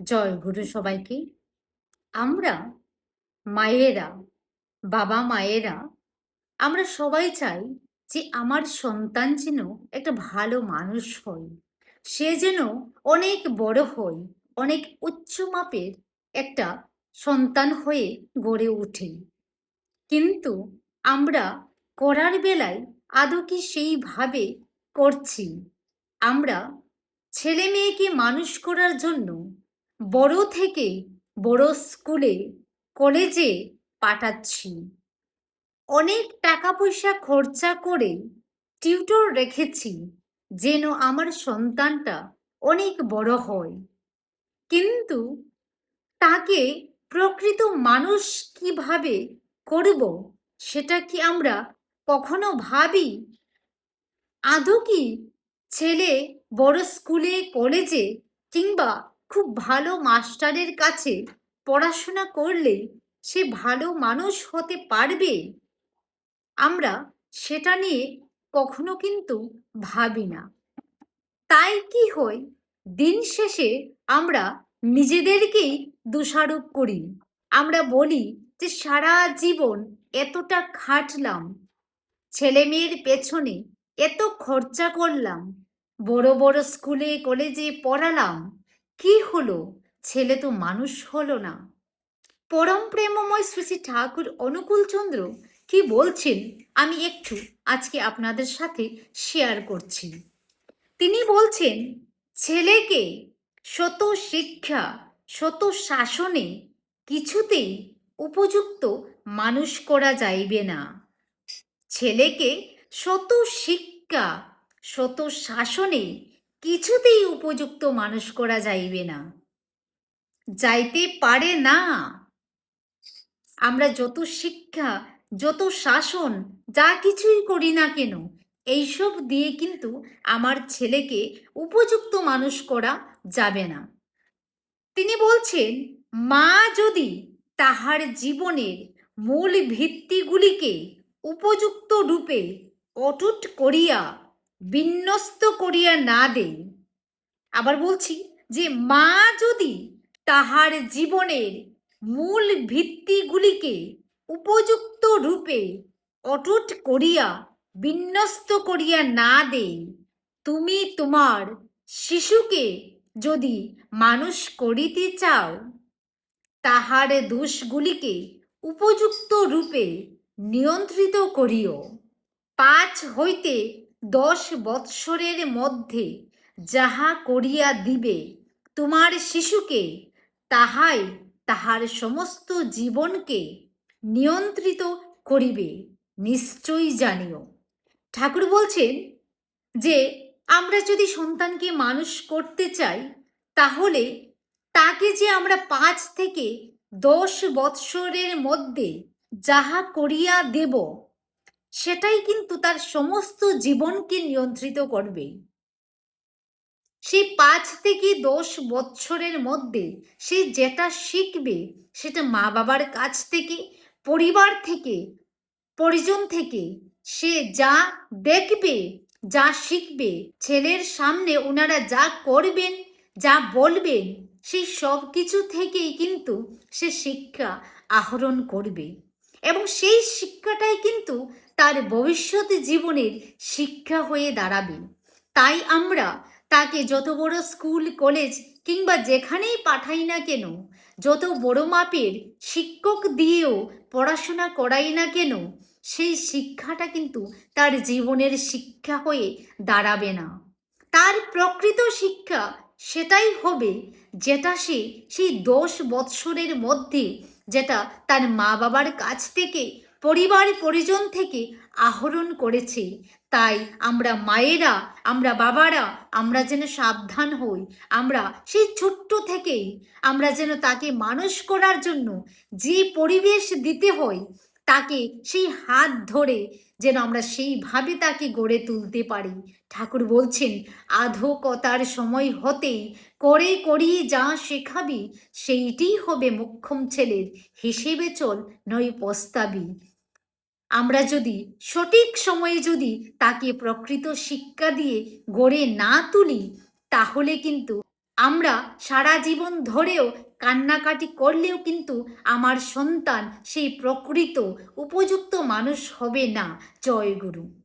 জয় গুরু সবাইকে। আমরা মায়েরা, বাবা মায়েরা, আমরা সবাই চাই যে আমার সন্তান যেন একটা ভালো মানুষ হয়, সে যেন অনেক বড় হয়, অনেক উচ্চ মাপের একটা সন্তান হয়ে গড়ে ওঠে। কিন্তু আমরা করার বেলায় আদৌ কি সেইভাবে করছি? আমরা ছেলে মেয়েকে মানুষ করার জন্য বড় থেকে বড় স্কুলে কলেজে পাঠাচ্ছি, অনেক টাকা পয়সা খরচা করে টিউটর রেখেছি যেন আমার সন্তানটা অনেক বড় হয়। কিন্তু তাকে প্রকৃত মানুষ কিভাবে করব সেটা কি আমরা কখনো ভাবি? আদৌ কি ছেলে বড় স্কুলে কলেজে কিংবা খুব ভালো মাস্টারের কাছে পড়াশোনা করলে সে ভালো মানুষ হতে পারবে? আমরা সেটা নিয়ে কখনো কিন্তু ভাবি না। তাই কি হয়, দিন শেষে আমরা নিজেদেরকেই দোষারোপ করি। আমরা বলি যে সারা জীবন এতটা খাটলাম, ছেলে মেয়ের পেছনে এত খরচা করলাম, বড় বড় স্কুলে কলেজে পড়ালাম, কি হলো? ছেলে তো মানুষ হলো না। পরম প্রেমময় শ্রী শ্রী ঠাকুর অনুকূলচন্দ্র কি বলছেন আমি একটু আজকে আপনাদের সাথে শেয়ার করছি। তিনি বলছেন, ছেলেকে শত শিক্ষা শত শাসনে কিছুতেই উপযুক্ত মানুষ করা যাইবে না। ছেলেকে শত শিক্ষা শত শাসনে কিছুতেই উপযুক্ত মানুষ করা যাইবে না, যাইতে পারে না। আমরা যত শিক্ষা যত শাসন যা কিছুই করি না কেন, এইসব দিয়ে কিন্তু আমার ছেলেকে উপযুক্ত মানুষ করা যাবে না। তিনি বলছেন, মা যদি তাহার জীবনের মূল ভিত্তিগুলিকে উপযুক্ত রূপে অটুট করিয়া বিন্যস্ত করিয়া না দেয়। আবার বলছি যে মা যদি তাহার জীবনের মূল ভিত্তিগুলিকে উপযুক্ত রূপে অটুট করিয়া বিন্যস্ত করিয়া না দেয়, তুমি তোমার শিশুকে যদি মানুষ করিতে চাও, তাহার দোষগুলিকে উপযুক্ত রূপে নিয়ন্ত্রিত করিও। 5 হইতে 10 বৎসরের মধ্যে যাহা করিয়া দিবে তোমার শিশুকে, তাহাই তাহার সমস্ত জীবনকে নিয়ন্ত্রিত করিবে, নিশ্চয়ই জানিও। ঠাকুর বলছেন যে আমরা যদি সন্তানকে মানুষ করতে চাই, তাহলে তাকে যে আমরা 5 থেকে 10 বৎসরের মধ্যে যাহা করিয়া দেব, সেটাই কিন্তু তার সমস্ত জীবনকে নিয়ন্ত্রিত করবে। সেই 5 থেকে 10 বৎসরের মধ্যে সে যেটা শিখবে, সেটা মা বাবার কাছ থেকে, পরিবার থেকে, পরিজন থেকে সে যা দেখবে, যা শিখবে, ছেলের সামনে ওনারা যা করবেন, যা বলবেন, সেই সব কিছু থেকেই কিন্তু সে শিক্ষা আহরণ করবে এবং সেই শিক্ষাটাই কিন্তু তার ভবিষ্যৎ জীবনের শিক্ষা হয়ে দাঁড়াবে। তাই আমরা তাকে যত বড় স্কুল কলেজ কিংবা যেখানেই পাঠাই না কেন, যত বড় মাপের শিক্ষক দিয়েও পড়াশোনা করাই না কেন, সেই শিক্ষাটা কিন্তু তার জীবনের শিক্ষা হয়ে দাঁড়াবে না। তার প্রকৃত শিক্ষা সেটাই হবে যেটা সে সেই 10 বৎসরের মধ্যে, যেটা তার মা বাবার কাছ থেকে, পরিবার পরিজন থেকে আহরণ করেছে। তাই আমরা মায়েরা, আমরা বাবারা, আমরা যেন সাবধান হই। আমরা সেই ছোট্ট থেকেই আমরা যেন তাকে মানুষ করার জন্য যে পরিবেশ দিতে হয়, তাকে সেই হাত ধরে যেন আমরা সেইভাবে তাকে গড়ে তুলতে পারি। ঠাকুর বলছেন, আধোকতার সময় হতেই করে করিয়ে যা শেখাবি, সেইটি হবে মোক্ষম ছেলের, হিসেবে চল নয় পস্তাবি। আমরা যদি সঠিক সময়ে যদি তাকে প্রকৃত শিক্ষা দিয়ে গড়ে না তুলি, তাহলে কিন্তু আমরা সারা জীবন ধরেও কান্নাকাটি করলেও কিন্তু আমার সন্তান সেই প্রকৃত উপযুক্ত মানুষ হবে না। জয় গুরু।